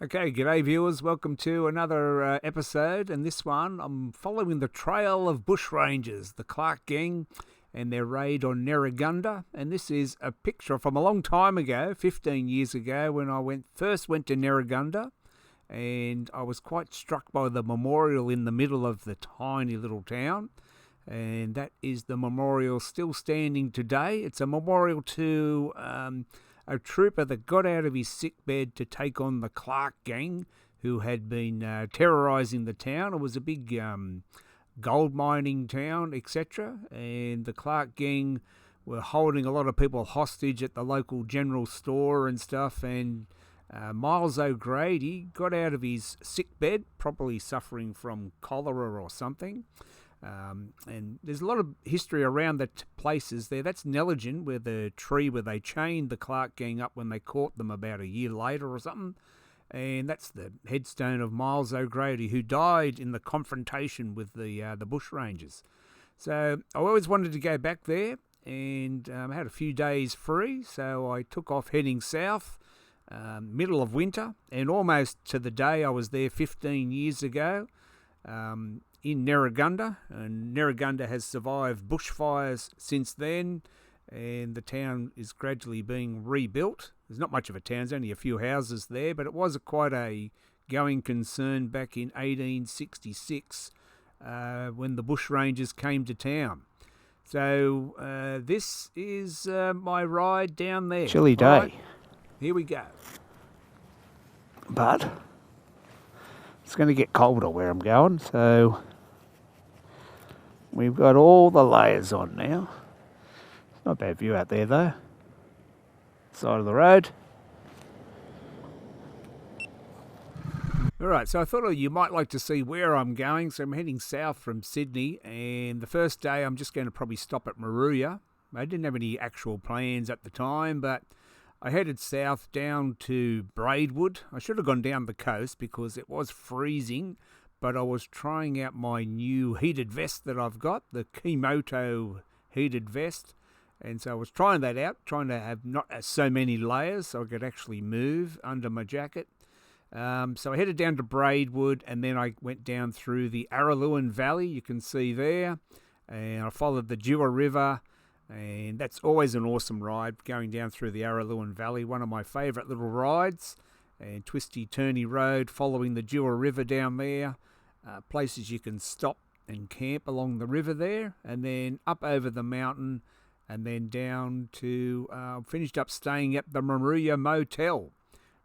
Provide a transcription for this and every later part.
Okay, g'day viewers, welcome to another episode, and this one I'm following the Trail of Bushrangers, the Clark gang and their raid on Nerrigundah, and this is a picture from a long time ago, 15 years ago, when I first went to Nerrigundah, and I was quite struck by the memorial in the middle of the tiny little town, and that is the memorial still standing today. It's a memorial to a trooper that got out of his sickbed to take on the Clark gang, who had been terrorising the town. It was a big gold mining town, etc. And the Clark gang were holding a lot of people hostage at the local general store and stuff. And Miles O'Grady got out of his sickbed, probably suffering from cholera or something. And there's a lot of history around the places there. That's Nerrigundah, where the tree where they chained the Clark gang up when they caught them about a year later or something. And that's the headstone of Miles O'Grady, who died in the confrontation with the Bushrangers. So I always wanted to go back there, and had a few days free, so I took off heading south, middle of winter, and almost to the day I was there 15 years ago. In Nerrigundah, and Nerrigundah has survived bushfires since then, and the town is gradually being rebuilt. There's not much of a town, there's only a few houses there, but it was quite a going concern back in 1866 when the bushrangers came to town. So this is my ride down there. Chilly day. Right, here we go. But it's going to get colder where I'm going, so we've got all the layers on now. It's not a bad view out there though. Side of the road. Alright, so I thought you might like to see where I'm going. So I'm heading south from Sydney, and the first day I'm just going to probably stop at Moruya. I didn't have any actual plans at the time, but I headed south down to Braidwood. I should have gone down the coast because it was freezing, but I was trying out my new heated vest that I've got, the Kimoto heated vest. And so I was trying that out, trying to have not so many layers so I could actually move under my jacket. So I headed down to Braidwood, and then I went down through the Araluen Valley, you can see there. And I followed the Dewar River. And that's always an awesome ride, going down through the Araluen Valley, one of my favourite little rides. And twisty, turny road, following the Dewar River down there. Places you can stop and camp along the river there. And then up over the mountain, and then down to, finished up staying at the Moruya Motel.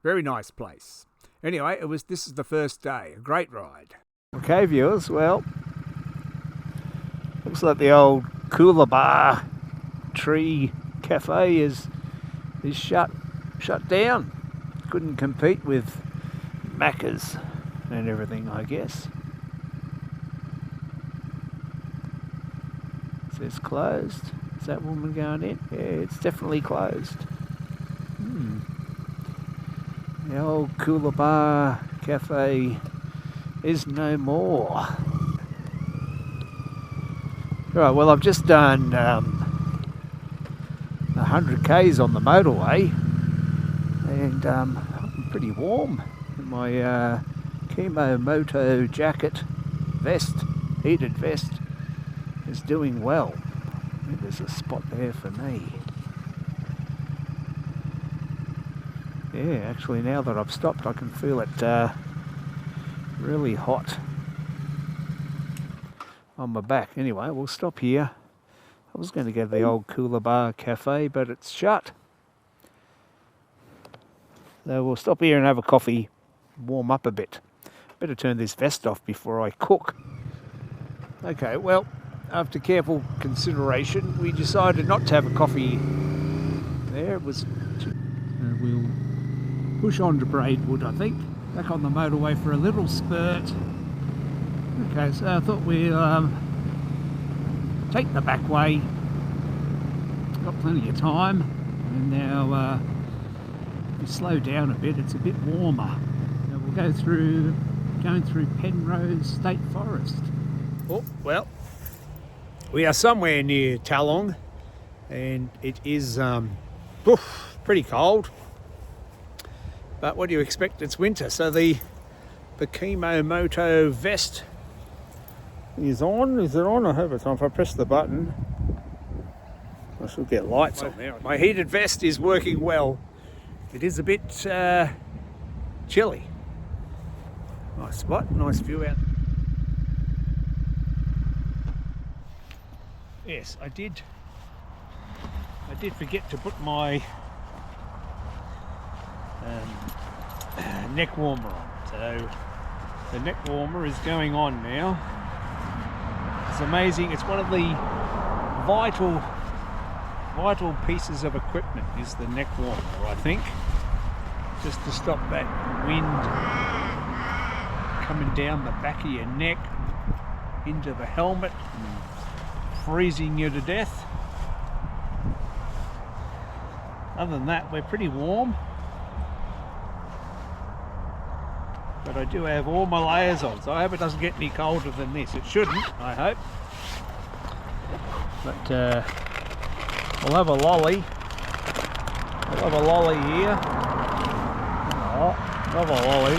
Very nice place. Anyway, this is the first day. A great ride. Okay viewers, well, looks like the old cooler bar tree cafe is shut down. Couldn't compete with Macca's and everything, I guess. It says closed. Is that woman going in? Yeah, it's definitely closed. The old cooler bar cafe is no more. Right, well, I've just done 100 k's on the motorway, and I'm pretty warm in my Kimoto jacket vest, heated vest, is doing well. Maybe there's a spot there for me. Yeah, actually now that I've stopped I can feel it really hot on my back. Anyway, we'll stop here. I was going to go to the old cooler bar cafe, but it's shut. So we'll stop here and have a coffee, warm up a bit. Better turn this vest off before I cook. Okay, well, after careful consideration, we decided not to have a coffee there. It was we'll push on to Braidwood, I think. Back on the motorway for a little spurt. Okay, so I thought we'll take the back way. Got plenty of time, and now if we slow down a bit, it's a bit warmer. Now we'll go through, going through Penrose State Forest. Oh, well, we are somewhere near Talong, and it is pretty cold. But what do you expect? It's winter, so the Moto vest is on. Is it on? I hope it's on. If I press the button, I should get lights on there. My heated vest is working well. It is a bit chilly. Nice spot, nice view out. Yes, I did forget to put my neck warmer on. So the neck warmer is going on now. It's amazing. It's one of the vital pieces of equipment is the neck warmer, I think, just to stop that wind coming down the back of your neck into the helmet and freezing you to death. Other than that, we're pretty warm, but I do have all my layers on, so I hope it doesn't get any colder than this. It shouldn't, I hope. But we'll have a lolly. We'll have a lolly here. Oh, have a lolly.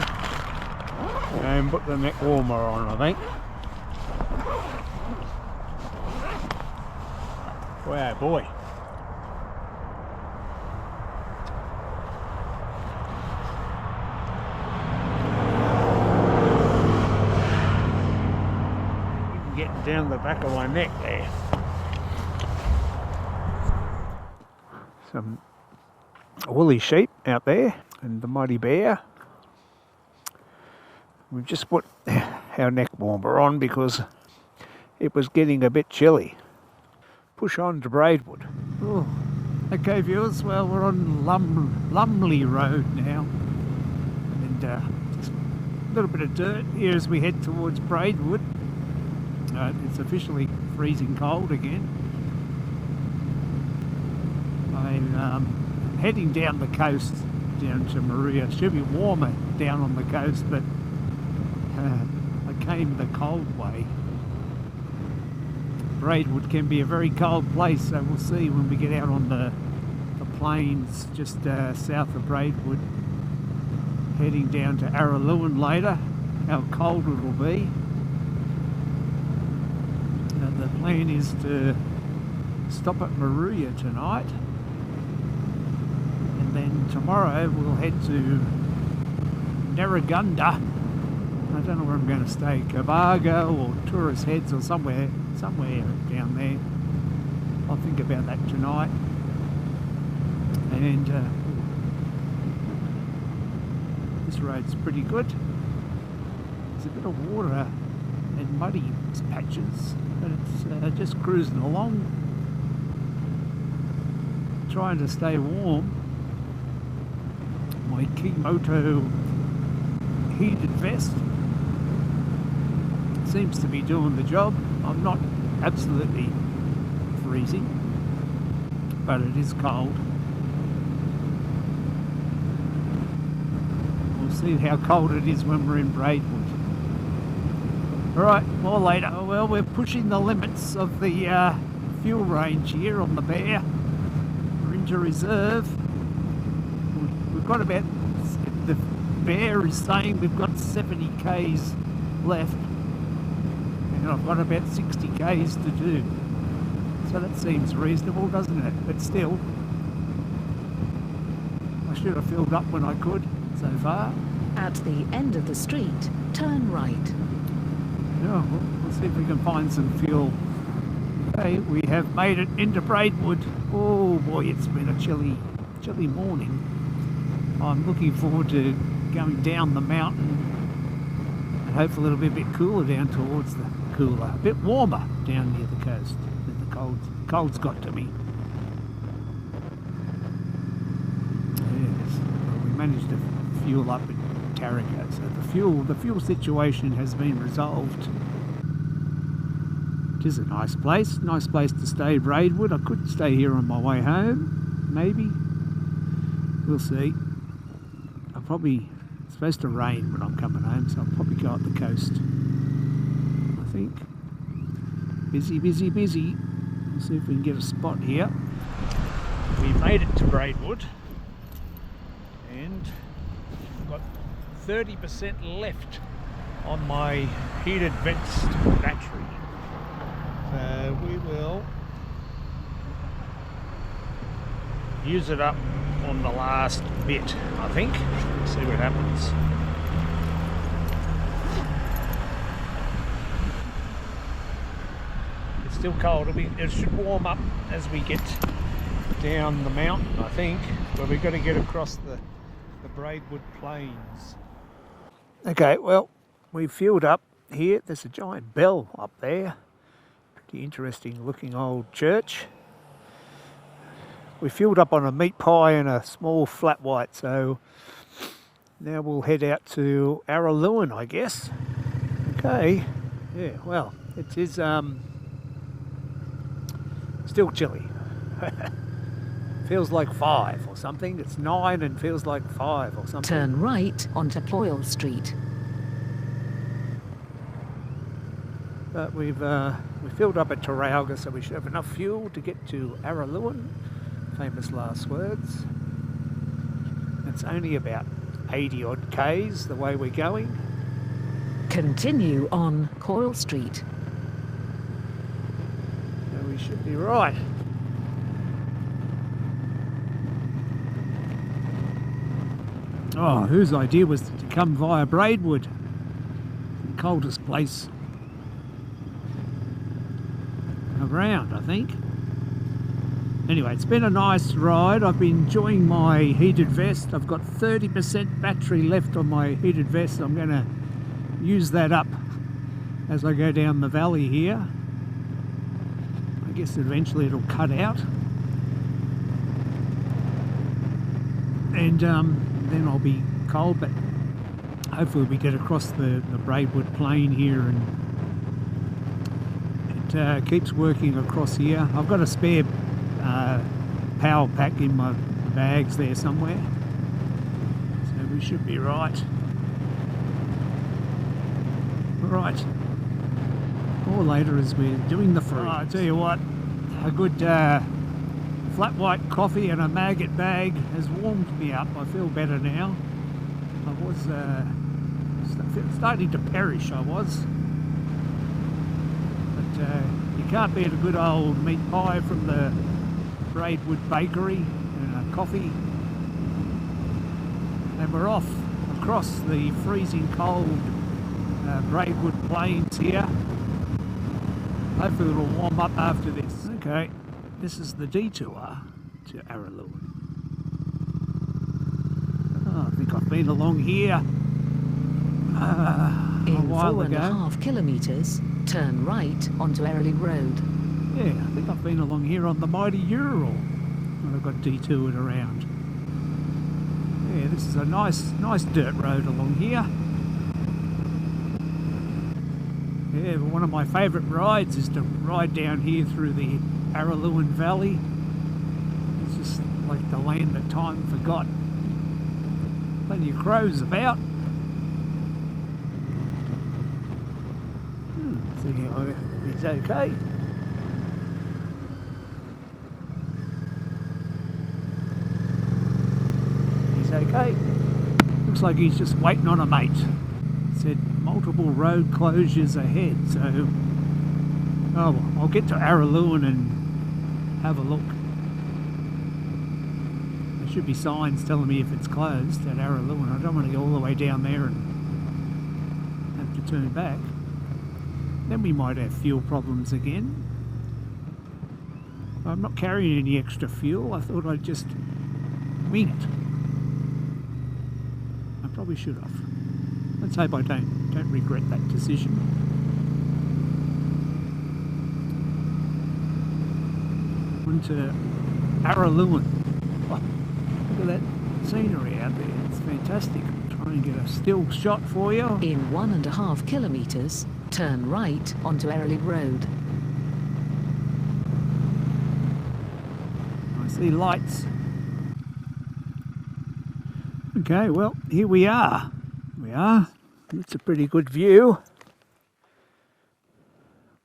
And put the neck warmer on, I think. Wow, boy. Even getting down the back of my neck there. Some woolly sheep out there and the mighty bear. We've just put our neck warmer on because it was getting a bit chilly. Push on to Braidwood. Oh, okay viewers, well we're on Lumley Road now, and just a little bit of dirt here as we head towards Braidwood. It's officially freezing cold again. I'm heading down the coast down to Moruya. It should be warmer down on the coast, but I came the cold way. Braidwood can be a very cold place, so we'll see when we get out on the plains just south of Braidwood, heading down to Araluen later, how cold it will be. The plan is to stop at Moruya tonight, and then tomorrow we'll head to Nerrigundah. I don't know where I'm going to stay, Cabargo or Tourist Heads or somewhere down there. I'll think about that tonight. And this road's pretty good. There's a bit of water and muddy patches, but it's just cruising along, trying to stay warm. My Moto heated vest seems to be doing the job. I'm not absolutely freezing, but it is cold. We'll see how cold it is when we're in Braidwood. Alright, more later. Well, we're pushing the limits of the fuel range here on the Bear. We're into reserve. We've got about, the Bear is saying we've got 70 k's left, and I've got about 60 k's to do. So that seems reasonable, doesn't it? But still, I should have filled up when I could so far. At the end of the street, turn right. Yeah, we'll see if we can find some fuel. Okay, we have made it into Braidwood. Oh boy, it's been a chilly morning. I'm looking forward to going down the mountain, and hopefully it'll be a bit cooler down towards the cooler, a bit warmer down near the coast. The cold's got to me. Yes, we managed to fuel up in Tarago, so the fuel situation has been resolved. It is a nice place to stay, Braidwood. I could stay here on my way home, maybe. We'll see. It's supposed to rain when I'm coming home, so I'll probably go up the coast, I think. Busy. We'll see if we can get a spot here. We made it to Braidwood, and 30% left on my heated vest battery. So we will use it up on the last bit, I think. See what happens. It's still cold. It should warm up as we get down the mountain, I think, where we've got to get across the Braidwood plains. Okay, well, we've fueled up here. There's a giant bell up there. Pretty interesting looking old church. We filled up on a meat pie and a small flat white, so now we'll head out to Araluen, I guess. Okay, yeah, well, it is still chilly. Feels like 5 or something. It's 9 and feels like 5 or something. Turn right onto Ployle Street. But we filled up at Trailgundah, so we should have enough fuel to get to Araluen. Famous last words. It's only about 80 odd k's the way we're going. Continue on Coyle Street. So we should be right. Oh, whose idea was to come via Braidwood? The coldest place around, I think. Anyway, it's been a nice ride. I've been enjoying my heated vest. I've got 30% battery left on my heated vest. I'm going to use that up as I go down the valley here. I guess eventually it'll cut out. And then I'll be cold, but hopefully we get across the Braidwood plain here, and it keeps working across here. I've got a spare power pack in my bags there somewhere, so we should be right. Right, or later as we're doing the fruit. Oh, I tell you what, a good flat white coffee and a maggot bag has warmed me up. I feel better now. I was starting to perish, I was. But you can't beat a good old meat pie from the Braidwood bakery and a coffee. And we're off across the freezing cold Braidwood plains here. Hopefully it'll warm up after this. Okay, this is the detour to Araluen. Oh, I think I've been along here In a while ago. 4.5 kilometres, turn right onto Araluen Road. Yeah, I think I've been along here on the mighty Ural when I got detoured around. Yeah, this is a nice dirt road along here. Yeah, one of my favourite rides is to ride down here through the Araluen Valley. It's just like the land that time forgot. Plenty of crows about. See, he's okay. He's okay. Looks like he's just waiting on a mate. Said multiple road closures ahead, so oh well, I'll get to Araluen and have a look. There should be signs telling me if it's closed at Araluen. I don't want to go all the way down there and have to turn back. Then we might have fuel problems again. I'm not carrying any extra fuel. I thought I'd just wing it. I probably should have. Let's hope I don't regret that decision. On to Araluen. Oh, look at that scenery out there. It's fantastic. I'll try and get a still shot for you. In 1.5 kilometres, turn right onto Araluen Road. I see lights. Okay, well, here we are. It's a pretty good view.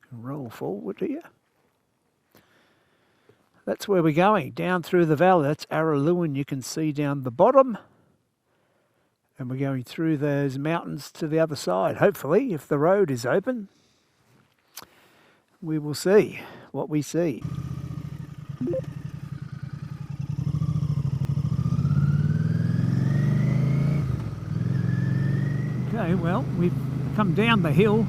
Can roll forward here. That's where we're going, down through the valley. That's Araluen, you can see down the bottom. And we're going through those mountains to the other side. Hopefully, if the road is open, we will see what we see. Okay, well, we've come down the hill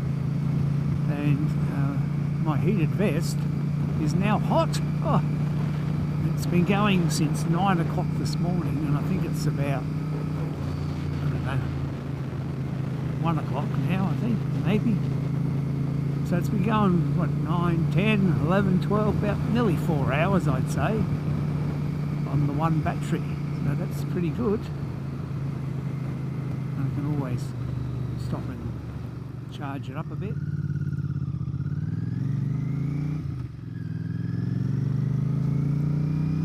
and my heated vest is now hot. Oh, it's been going since 9 o'clock this morning, and I think it's about, I don't know, 1 o'clock now, I think, maybe. So it's been going, what, 9, 10, 11, 12, about nearly 4 hours, I'd say, on the one battery. So that's pretty good. And I can always stop and charge it up a bit.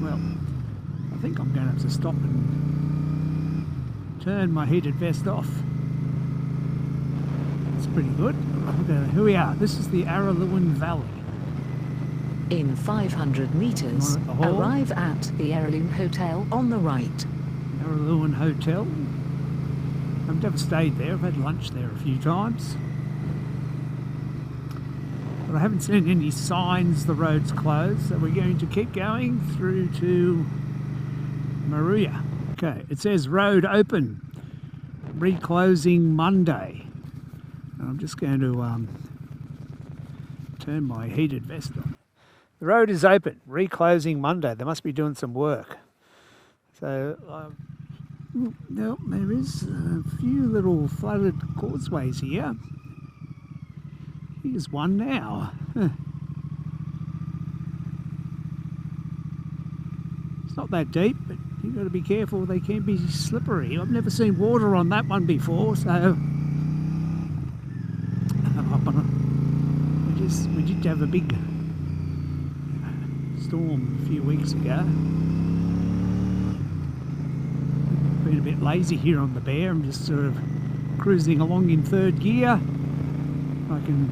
Well, I think I'm going to have to stop and turn my heated vest off. It's pretty good. Here we are. This is the Araluen Valley. In 500 metres, arrive at the Araluen Hotel on the right. Araluen Hotel. I've never stayed there. I've had lunch there a few times. But I haven't seen any signs the road's closed, so we're going to keep going through to Moruya. Okay, it says road open, reclosing Monday. And I'm just going to turn my heated vest on. The road is open, reclosing Monday. They must be doing some work. So, no, there is a few little flooded causeways here. Here's one now. It's not that deep, but you've got to be careful. They can be slippery. I've never seen water on that one before, so we did have a big storm a few weeks ago. Been a bit lazy here on the Bear. I'm just sort of cruising along in third gear. I can,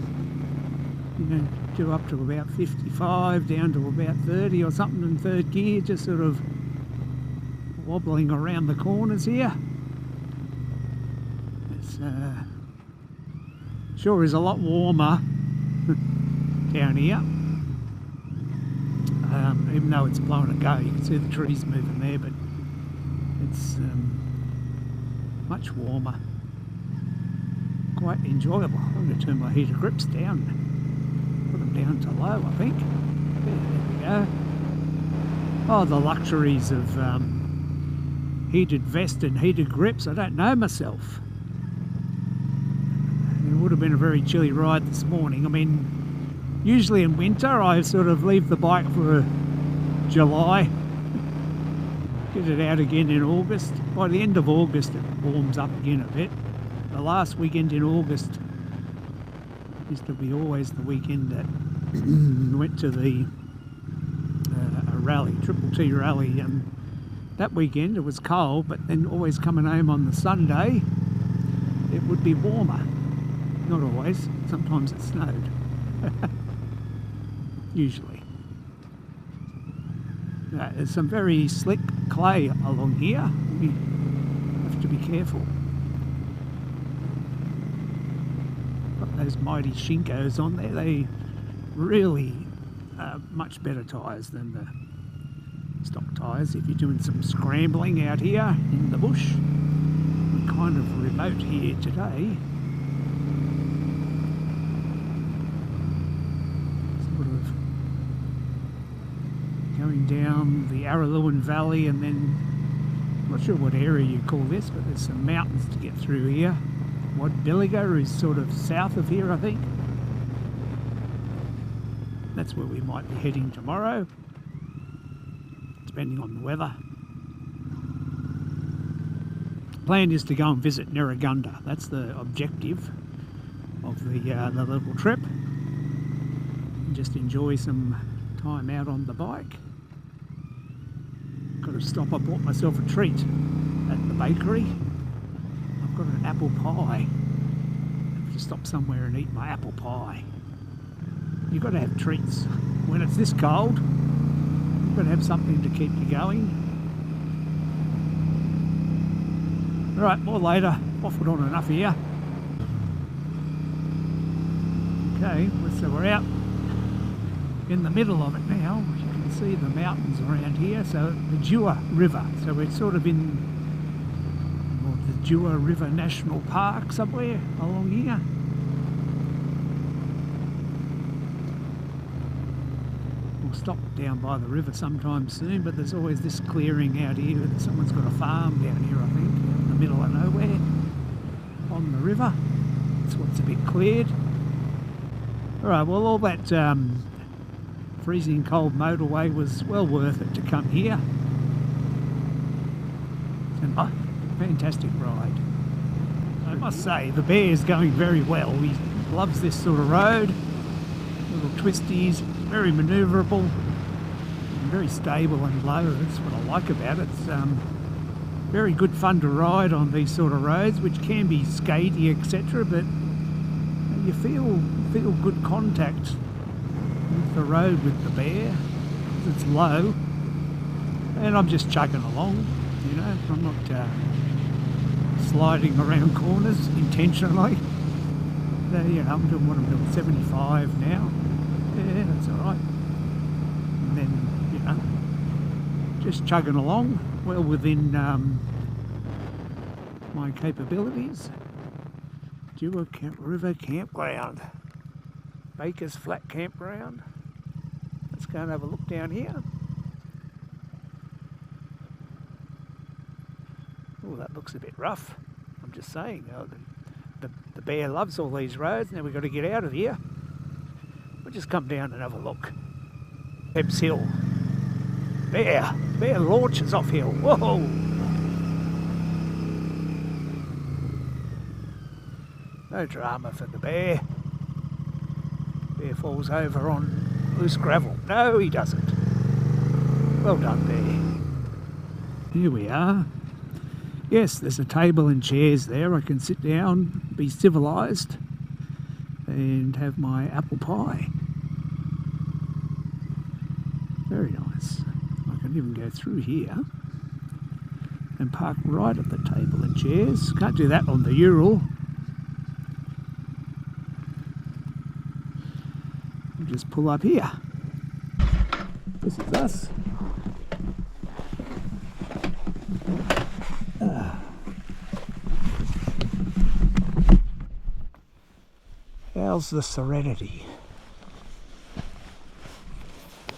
do up to about 55, down to about 30 or something in third gear, just sort of wobbling around the corners here. It's sure is a lot warmer down here. Even though it's blowing a go, you can see the trees moving there, but it's much warmer. Quite enjoyable. I'm going to turn my heater grips down, put them down to low, I think. There we go. Oh, the luxuries of heated vest and heated grips. I don't know myself. It would have been a very chilly ride this morning. I mean, usually in winter I sort of leave the bike for July, get it out again in August. By the end of August it warms up again a bit. The last weekend in August used to be always the weekend that went to the a rally, Triple T rally, and that weekend it was cold, but then always coming home on the Sunday it would be warmer. Not always, sometimes it snowed. Usually. There's some very slick clay along here. We have to be careful. Got those mighty Shinkos on there. They really are much better tyres than the stock tyres. If you're doing some scrambling out here in the bush, we're kind of remote here today. Going down the Araluen Valley, and then I'm not sure what area you call this, but there's some mountains to get through here. Wadbilliga is sort of south of here, I think. That's where we might be heading tomorrow, depending on the weather. Plan is to go and visit Nerrigundah. That's the objective of the little trip. And just enjoy some time out on the bike. Got to stop. I bought myself a treat at the bakery. I've got an apple pie. I have to stop somewhere and eat my apple pie. You've got to have treats. When it's this cold, you've got to have something to keep you going. Right, more later. Waffled on enough here. Okay, so we're out in the middle of it now. You can see the mountains around here. So the Dewar River. So we're sort of in the Dewar River National Park somewhere along here. We'll stop down by the river sometime soon, but there's always this clearing out here. Someone's got a farm down here, I think, in the middle of nowhere on the river. That's what's a bit cleared. Alright, well, all that freezing cold motorway was well worth it to come here. And fantastic ride. I must say, the bear is going very well. He loves this sort of road. Little twisties, very manoeuvrable, and very stable and low. That's what I like about it. It's very good fun to ride on these sort of roads, which can be skatey, etc. But you feel good contact with the road with the bear. It's low, and I'm just chugging along. You know, I'm not sliding around corners intentionally. So, you know, I'm doing 75 now. Yeah, that's all right. And then, you know, just chugging along, well within my capabilities. Dewar River Campground, Baker's Flat Campground. Let's go and have a look down here. Oh, that looks a bit rough. I'm just saying, the bear loves all these roads. Now we've got to get out of here. We'll just come down and have a look. Ebbs Hill. Bear launches off hill. Whoa! No drama for the bear. Bear falls over on loose gravel. No, he doesn't. Well done, bear. Here we are. Yes, there's a table and chairs there. I can sit down, be civilised, and have my apple pie. Very nice. I can even go through here and park right at the table and chairs. Can't do that on the Ural. We'll just pull up here. This is us. How's the Serenity?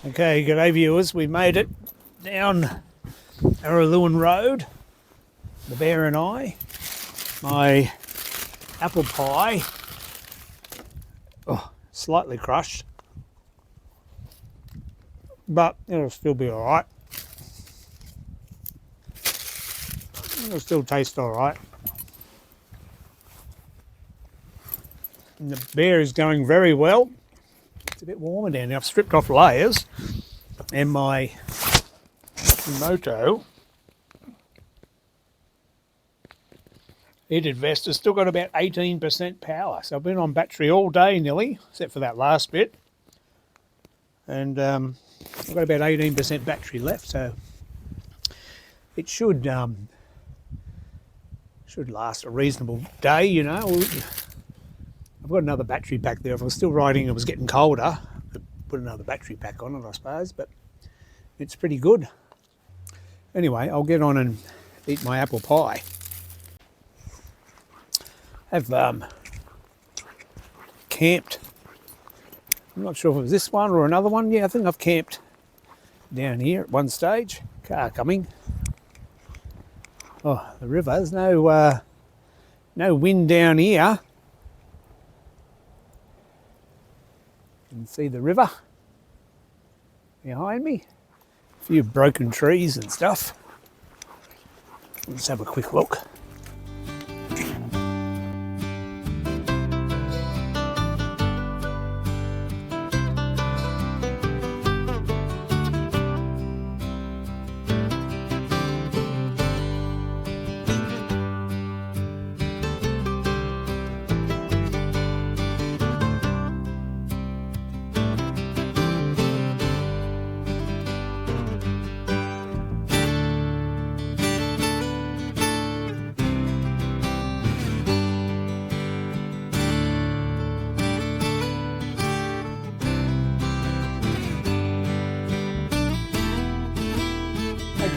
Okay, g'day viewers, we made it down Araluen Road, the bear and I. My apple pie, slightly crushed, but it'll still be alright. It'll still taste alright. And the bear is going very well. It's a bit warmer down there. I've stripped off layers, and my Moto heated vest has still got about 18% power. So I've been on battery all day nearly, except for that last bit. And I've got about 18% battery left, so it should last a reasonable day, you know. I've got another battery pack there. If I was still riding and it was getting colder, I'd put another battery pack on it, I suppose, but it's pretty good. Anyway, I'll get on and eat my apple pie. I've camped. I'm not sure if it was this one or another one. Yeah, I think I've camped down here at one stage. Car coming. Oh, the river. There's no wind down here. You can see the river behind me. A few broken trees and stuff. Let's have a quick look.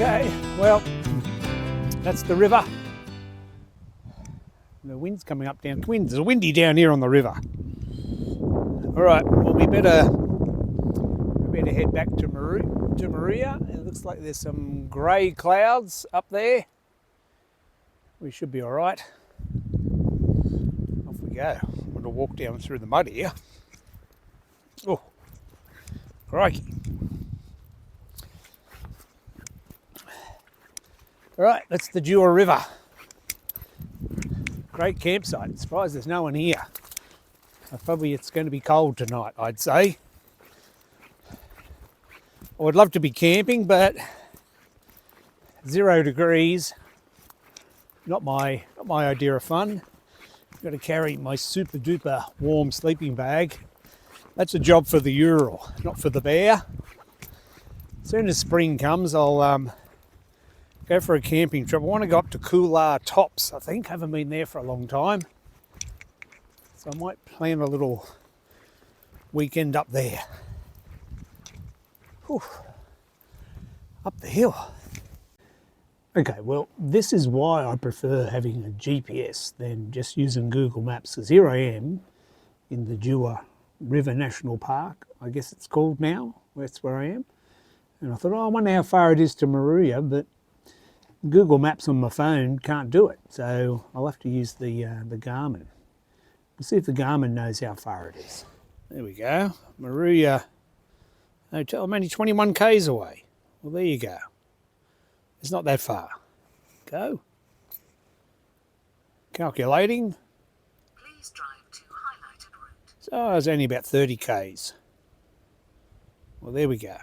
Okay, well, that's the river. The wind's coming up down. It's windy down here on the river. All right, well, we better head back to Moruya. It looks like there's some grey clouds up there. We should be all right. Off we go. I'm going to walk down through the mud here. Oh, crikey. All right, that's the Dewar River. Great campsite. Surprised there's no one here. Probably it's going to be cold tonight, I'd say. I would love to be camping, but 0 degrees. Not my idea of fun. I've got to carry my super duper warm sleeping bag. That's a job for the Ural, not for the bear. As soon as spring comes, I'll go for a camping trip. I want to go up to Coolar Tops, I think. Haven't been there for a long time. So I might plan a little weekend up there. Whew. Up the hill. Okay, well, this is why I prefer having a GPS than just using Google Maps, because here I am in the Dewar River National Park, I guess it's called now. That's where I am. And I thought, oh, I wonder how far it is to Moruya, but Google Maps on my phone can't do it, so I'll have to use the Garmin. We'll see if the Garmin knows how far it is. There we go, Moruya Hotel. I'm only 21 k's away. Well, there you go. It's not that far. Go. Calculating. Please drive to highlighted route. So it's only about 30 k's. Well, there we go.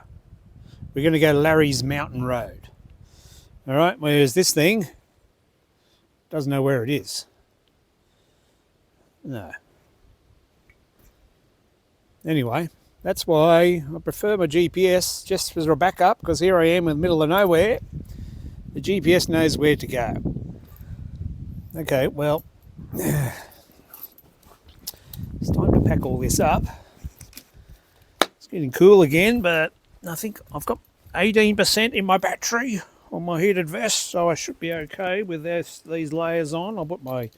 We're going to go to Larry's Mountain Road. All right, whereas this thing doesn't know where it is. No. Anyway, that's why I prefer my GPS just as a backup, because here I am in the middle of nowhere. The GPS knows where to go. Okay, well, it's time to pack all this up. It's getting cool again, but I think I've got 18% in my battery on my heated vest, so I should be okay with these layers on. I'll put my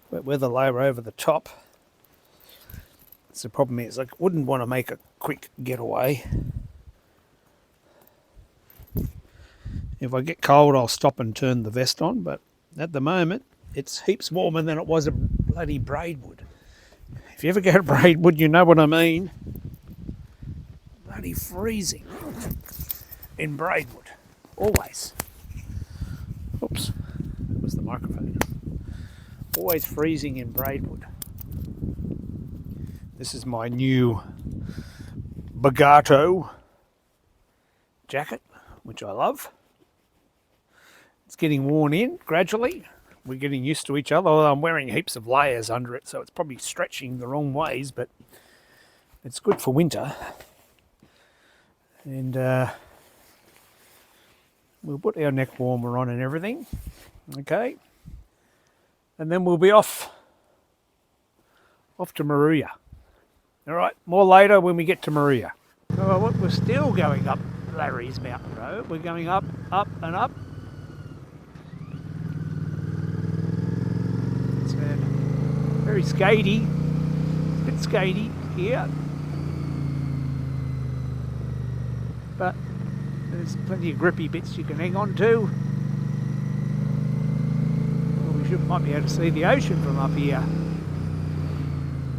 wet weather layer over the top. So the problem is I wouldn't want to make a quick getaway. If I get cold, I'll stop and turn the vest on, but at the moment it's heaps warmer than it was at bloody Braidwood. If you ever go to Braidwood, you know what I mean. Bloody freezing in Braidwood. Always. Oops, that was the microphone. Always freezing in Braidwood. This is my new Bagato jacket, which I love. It's getting worn in gradually. We're getting used to each other, although I'm wearing heaps of layers under it, so it's probably stretching the wrong ways, but it's good for winter. And we'll put our neck warmer on and everything. Okay. And then we'll be off to Moruya. All right, more later when we get to Moruya. Oh, we're still going up Larry's Mountain Road. We're going up, up and up. It's very skatey. It's a bit skatey here. But there's plenty of grippy bits you can hang on to. Well, might be able to see the ocean from up here.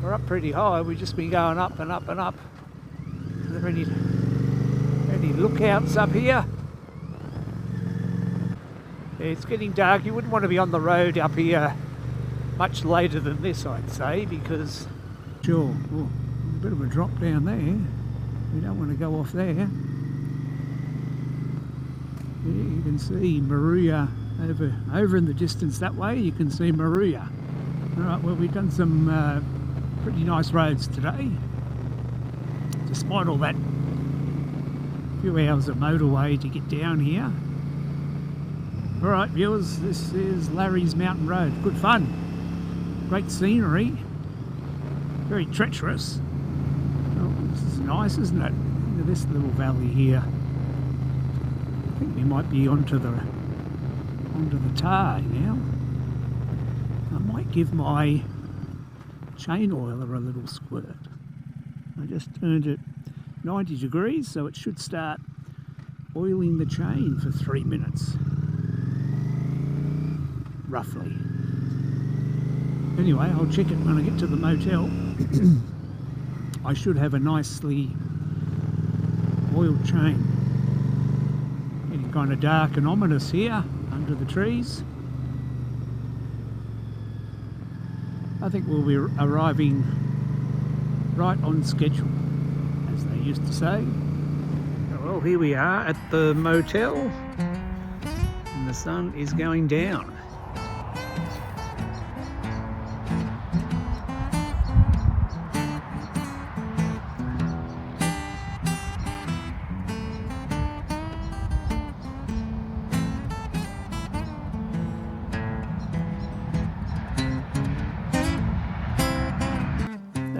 We're up pretty high. We've just been going up and up and up. Are there any lookouts up here? It's getting dark. You wouldn't want to be on the road up here much later than this, I'd say, because sure, a bit of a drop down there. We don't want to go off there. You can see Moruya over in the distance that way. You can see Moruya. All right, well, we've done some pretty nice roads today. Despite all that few hours of motorway to get down here. All right, viewers, this is Larry's Mountain Road. Good fun. Great scenery. Very treacherous. Oh, this is nice, isn't it? Look at this little valley here. I think we might be onto the tar now. I might give my chain oiler a little squirt. I just turned it 90 degrees, so it should start oiling the chain for 3 minutes, roughly. Anyway, I'll check it when I get to the motel. I should have a nicely oiled chain. Getting kind of dark and ominous here under the trees. I think we'll be arriving right on schedule, as they used to say. Well, here we are at the motel, and the sun is going down.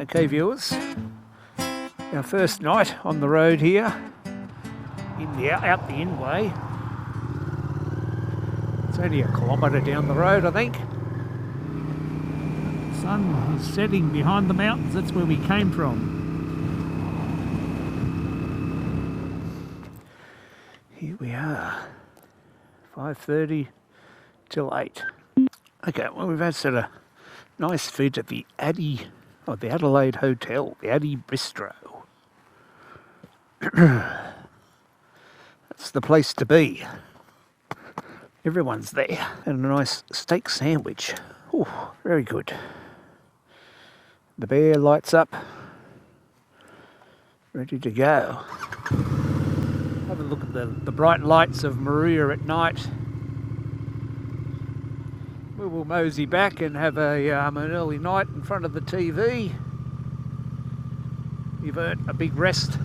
Okay, viewers, our first night on the road here, out the in-way. It's only 1 kilometre down the road, I think. The sun is setting behind the mountains. That's where we came from. Here we are, 5:30 till 8. Okay, well, we've had sort of nice feed at the the Adelaide Hotel, the Addy Bistro. That's the place to be. Everyone's there. And a nice steak sandwich. Ooh, very good. The bear lights up. Ready to go. Have a look at the bright lights of Moruya at night. We will mosey back and have an early night in front of the TV. You've earned a big rest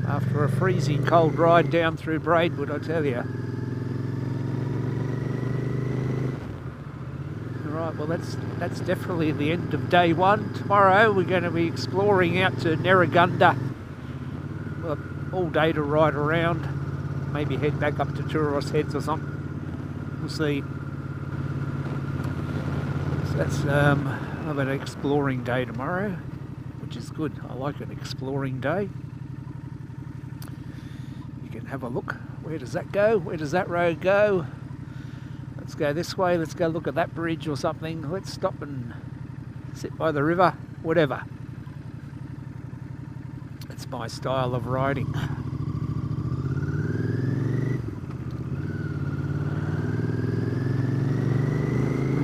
after a freezing cold ride down through Braidwood, I tell you. Alright, well that's definitely the end of day one. Tomorrow we're going to be exploring out to Nerrigundah. Well, all day to ride around. Maybe head back up to Tourist Heads or something. We'll see. So that's an exploring day tomorrow, which is good. I like an exploring day. You can have a look. Where does that go? Where does that road go? Let's go this way. Let's go look at that bridge or something. Let's stop and sit by the river. Whatever. It's my style of riding.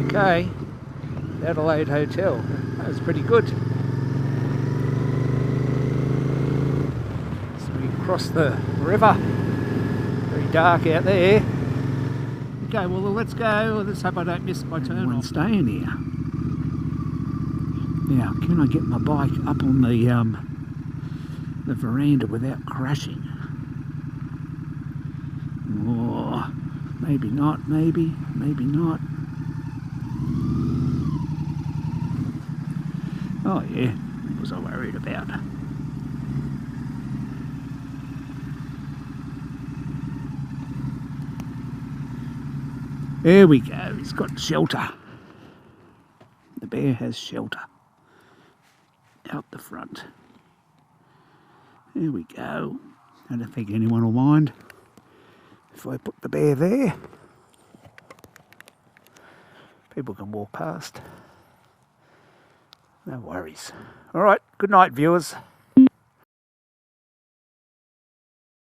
Okay. The Adelaide Hotel. That was pretty good. So we crossed the river. Very dark out there. Okay, well let's go. Let's hope I don't miss my turn. I'm staying here. Now, can I get my bike up on the veranda without crashing? Oh, maybe not, maybe not. Oh yeah, what was I worried about? There we go, he's got shelter. The bear has shelter. Out the front. There we go. I don't think anyone will mind if I put the bear there. People can walk past. No worries. All right, good night, viewers.